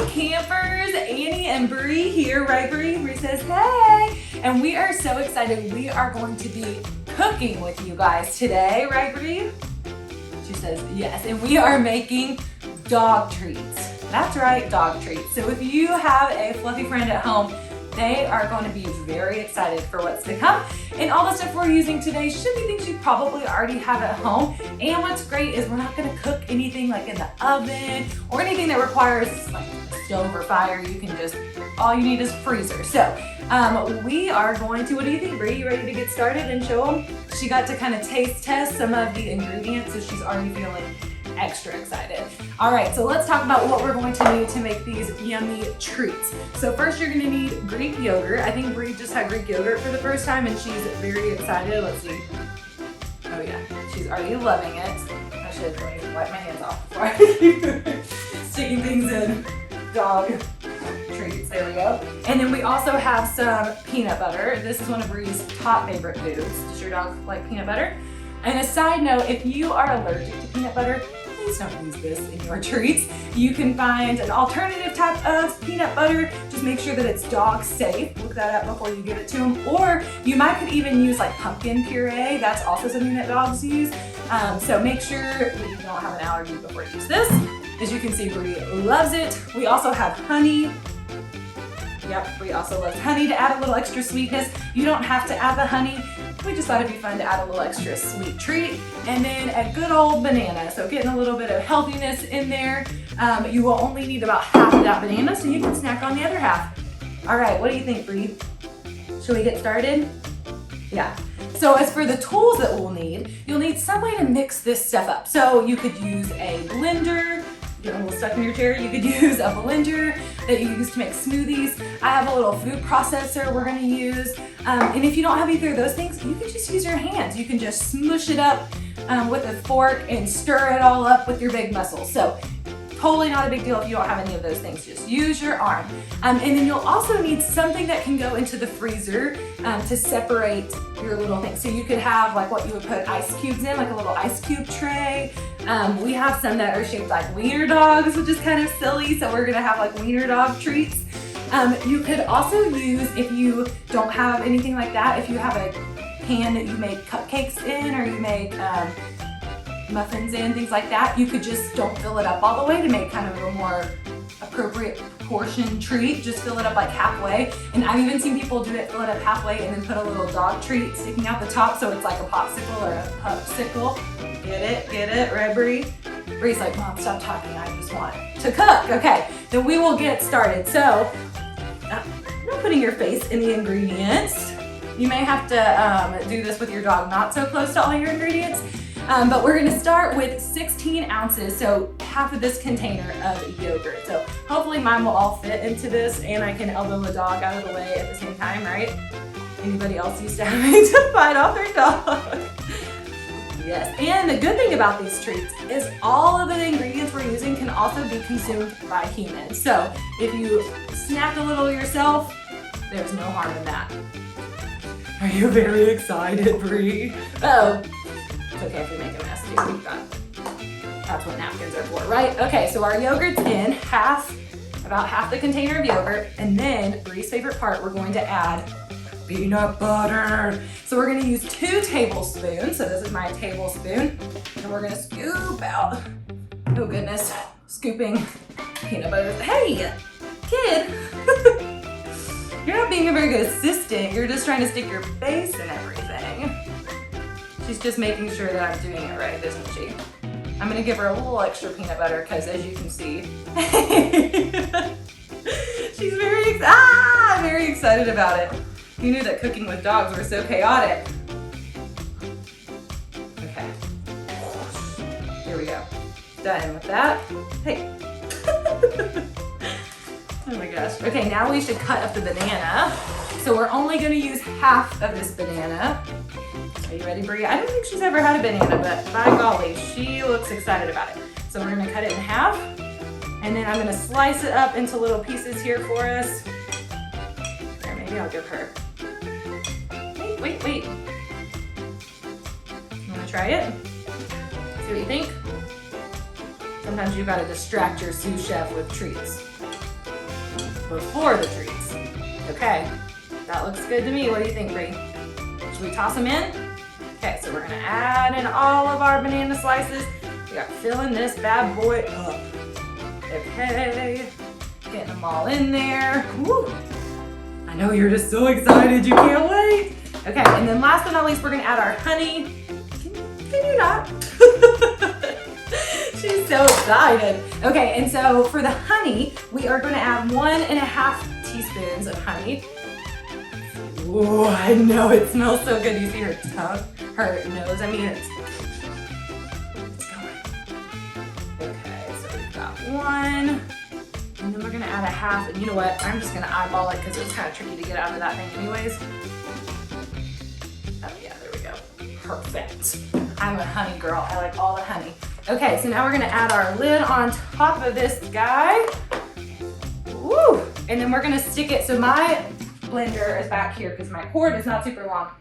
campers, Annie and Brie here, right Brie? Brie says hey, and we are so excited. We are going to be cooking with you guys today, right Brie? She says yes, and we are making dog treats. That's right, dog treats. So if you have a fluffy friend at home, they are going to be very excited for what's to come. And all the stuff we're using today should be things you probably already have at home. And what's great is we're not going to cook anything like in the oven or anything that requires like a stove or fire. You can just, all you need is a freezer. So we are going to, what do you think, Brie? You ready to get started and show them? She got to kind of taste test some of the ingredients, so she's already feeling extra excited. All right, so let's talk about what we're going to need to make these yummy treats. So first you're gonna need Greek yogurt. I think Brie just had Greek yogurt for the first time and she's very excited. Let's see. Oh yeah, she's already loving it. I should wipe my hands off before I keep sticking things in dog treats. There we go. And then we also have some peanut butter. This is one of Brie's top favorite foods. Does your dog like peanut butter? And a side note, if you are allergic to peanut butter, please don't use this in your treats. You can find an alternative type of peanut butter. Just make sure that it's dog safe. Look that up before you give it to them. Or you could even use like pumpkin puree. That's also something that dogs use. So make sure that you don't have an allergy before you use this. As you can see, Brie loves it. We also have honey. Yep, Brie also loves honey to add a little extra sweetness. You don't have to add the honey. We just thought it'd be fun to add a little extra sweet treat. And then a good old banana. So getting a little bit of healthiness in there. You will only need about half of that banana, so you can snack on the other half. All right, what do you think, Brie? Should we get started? Yeah. So as for the tools that we'll need, you'll need some way to mix this stuff up. So you could use a blender. Getting a little stuck in your chair, you could use a blender that you use to make smoothies. I have a little food processor we're gonna use. And if you don't have either of those things, you can just use your hands. You can just smush it up with a fork and stir it all up with your big muscles. So totally not a big deal if you don't have any of those things. Just use your arm. And then you'll also need something that can go into the freezer to separate your little things. So you could have like what you would put ice cubes in, like a little ice cube tray. We have some that are shaped like wiener dogs, which is kind of silly. So we're gonna have like wiener dog treats. You could also use, if you don't have anything like that, if you have a pan that you make cupcakes in or you make muffins in, things like that, you could just don't fill it up all the way to make kind of a more appropriate portion treat. Just fill it up like halfway. And I've even seen people do it, fill it up halfway and then put a little dog treat sticking out the top so it's like a popsicle or a pupsicle. Get it, right Brie? Brie's like, Mom, stop talking, I just want to cook. Okay, then we will get started. So, not putting your face in the ingredients. You may have to do this with your dog not so close to all your ingredients. But we're gonna start with 16 ounces, so half of this container of yogurt. So hopefully mine will all fit into this and I can elbow the dog out of the way at the same time, right? Anybody else used to having to fight off their dog? Yes, and the good thing about these treats is all of the ingredients we're using can also be consumed by humans. So if you snack a little yourself, there's no harm in that. Are you very excited, Brie? Oh. It's okay if we make a mess too. We've got, that's what napkins are for, right? Okay, so our yogurt's in, about half the container of yogurt, and then Brie's favorite part, we're going to add peanut butter. So we're gonna use 2 tablespoons. So this is my tablespoon, and we're gonna scoop out, oh goodness, scooping peanut butter. Hey, kid, you're not being a very good assistant. You're just trying to stick your face in everything. She's just making sure that I'm doing it right, isn't she? I'm gonna give her a little extra peanut butter because as you can see, she's very excited about it. You knew that cooking with dogs were so chaotic. Okay, here we go. Done with that. Hey. Oh my gosh. Okay, now we should cut up the banana. So we're only gonna use half of this banana. Are you ready, Brie? I don't think she's ever had a banana, but by golly, she looks excited about it. So we're gonna cut it in half, and then I'm gonna slice it up into little pieces here for us. Or maybe I'll give her. Wait. You wanna try it? See what you think? Sometimes you gotta distract your sous chef with treats. before the treats. Okay, that looks good to me. What do you think, Brie? Should we toss them in? Okay, so we're gonna add in all of our banana slices. We are filling this bad boy up. Okay, getting them all in there. Woo. I know you're just so excited, you can't wait. Okay, and then last but not least, we're gonna add our honey. Can you not? She's so excited. Okay, and so for the honey, we are gonna add 1.5 teaspoons of honey. Ooh, I know it smells so good. You see her tongue, her nose, I mean it's going. Okay, so we've got 1. And then we're gonna add 1/2, and you know what? I'm just gonna eyeball it because it's kind of tricky to get out of that thing anyways. Oh yeah, there we go. Perfect. I'm a honey girl. I like all the honey. Okay, so now we're gonna add our lid on top of this guy. Woo! And then we're gonna stick it, so my blender is back here because my cord is not super long.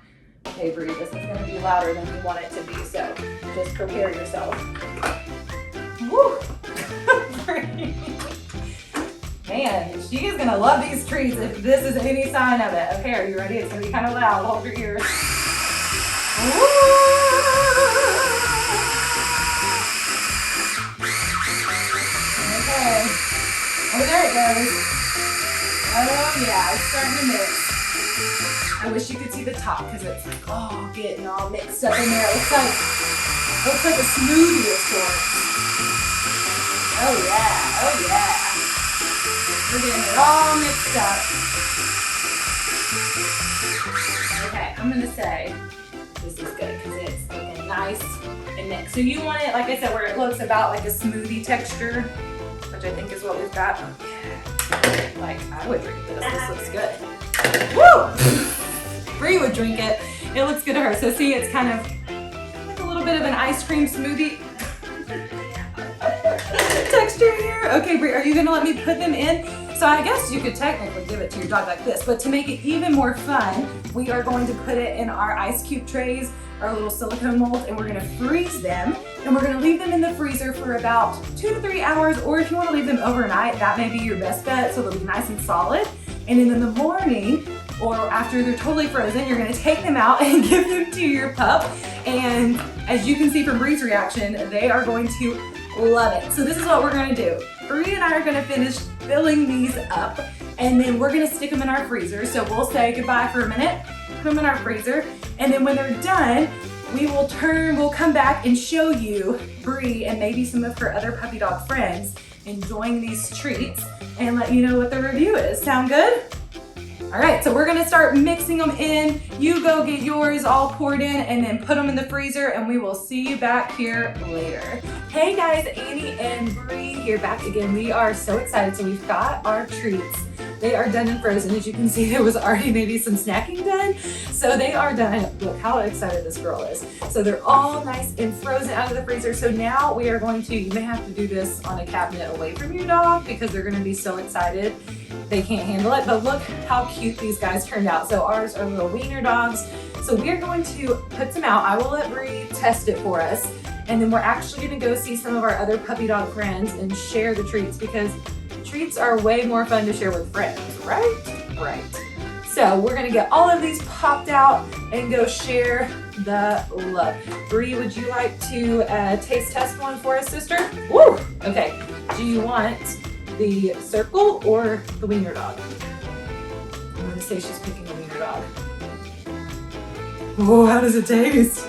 Okay, Brie, this is gonna be louder than we want it to be, so just prepare yourself. Woo! Man, she is gonna love these treats if this is any sign of it. Okay, are you ready? It's gonna be kind of loud. Hold your ears. Okay. Oh, there it goes. Oh yeah, it's starting to mix. I wish you could see the top because it's like, oh, getting all mixed up in there. It looks like a smoothie of sorts. Oh yeah, oh yeah. We're getting it all mixed up. Okay, I'm gonna say this is good because it's looking nice and mixed. So you want it, like I said, where it looks about like a smoothie texture, which I think is what we've got. Like, I would drink this. This looks good. Woo! Brie would drink it. It looks good to her. So see, it's kind of like a little bit of an ice cream smoothie texture here. Okay, Brie, are you gonna let me put them in? So I guess you could technically give it to your dog like this, but to make it even more fun, we are going to put it in our ice cube trays, our little silicone molds, and we're gonna freeze them, and we're gonna leave them in the freezer for about 2 to 3 hours, or if you wanna leave them overnight, that may be your best bet, so they'll be nice and solid. And then in the morning, or after they're totally frozen, you're gonna take them out and give them to your pup. And as you can see from Brie's reaction, they are going to love it. So this is what we're gonna do. Brie and I are gonna finish filling these up, and then we're gonna stick them in our freezer. So we'll say goodbye for a minute, put them in our freezer, and then when they're done, we'll come back and show you Brie and maybe some of her other puppy dog friends enjoying these treats and let you know what the review is. Sound good? All right, so we're gonna start mixing them in. You go get yours all poured in and then put them in the freezer, and we will see you back here later. Hey guys, Annie and Brie here back again. We are so excited. So we've got our treats. They are done and frozen. As you can see, there was already maybe some snacking done. So they are done. Look how excited this girl is. So they're all nice and frozen out of the freezer. So now we are going to, you may have to do this on a cabinet away from your dog because they're gonna be so excited. They can't handle it, but look how cute these guys turned out. So ours are little wiener dogs. So we're going to put some out. I will let Brie test it for us. And then we're actually gonna go see some of our other puppy dog friends and share the treats because treats are way more fun to share with friends, right? Right. So we're gonna get all of these popped out and go share the love. Brie, would you like to taste test one for us, sister? Woo! Okay, do you want the circle or the wiener dog? I'm gonna say she's picking the wiener dog. Oh, how does it taste?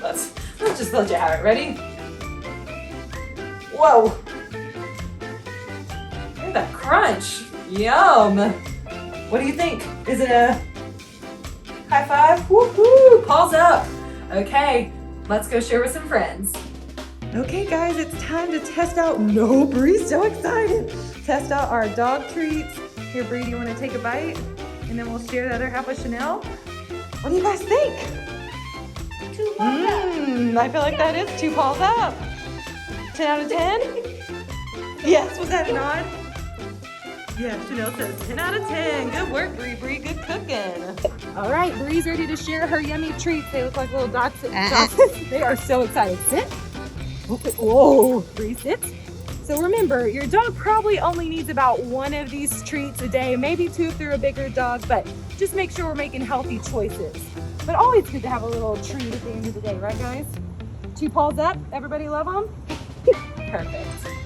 Let's just let you have it. Ready? Whoa! Look at that crunch. Yum! What do you think? Is it a high five? Woohoo! Paws up. Okay, let's go share with some friends. Okay guys, it's time to test out, no, Brie's so excited. Test out our dog treats. Here, Brie, do you want to take a bite? And then we'll share the other half with Chanel. What do you guys think? 2 paws up. I feel like that is 2 paws up. 10 out of 10? Yes, was that a nod? Yeah, Chanel says 10 out of 10. Good work, Brie. Brie, good cooking. All right, Brie's ready to share her yummy treats. They look like little dots. They are so excited. Sit. Okay. Whoa, Brie, sit. So remember, your dog probably only needs about one of these treats a day, maybe two if they're a bigger dog, but just make sure we're making healthy choices. But always good to have a little treat at the end of the day, right guys? 2 paws up, everybody love them? Perfect.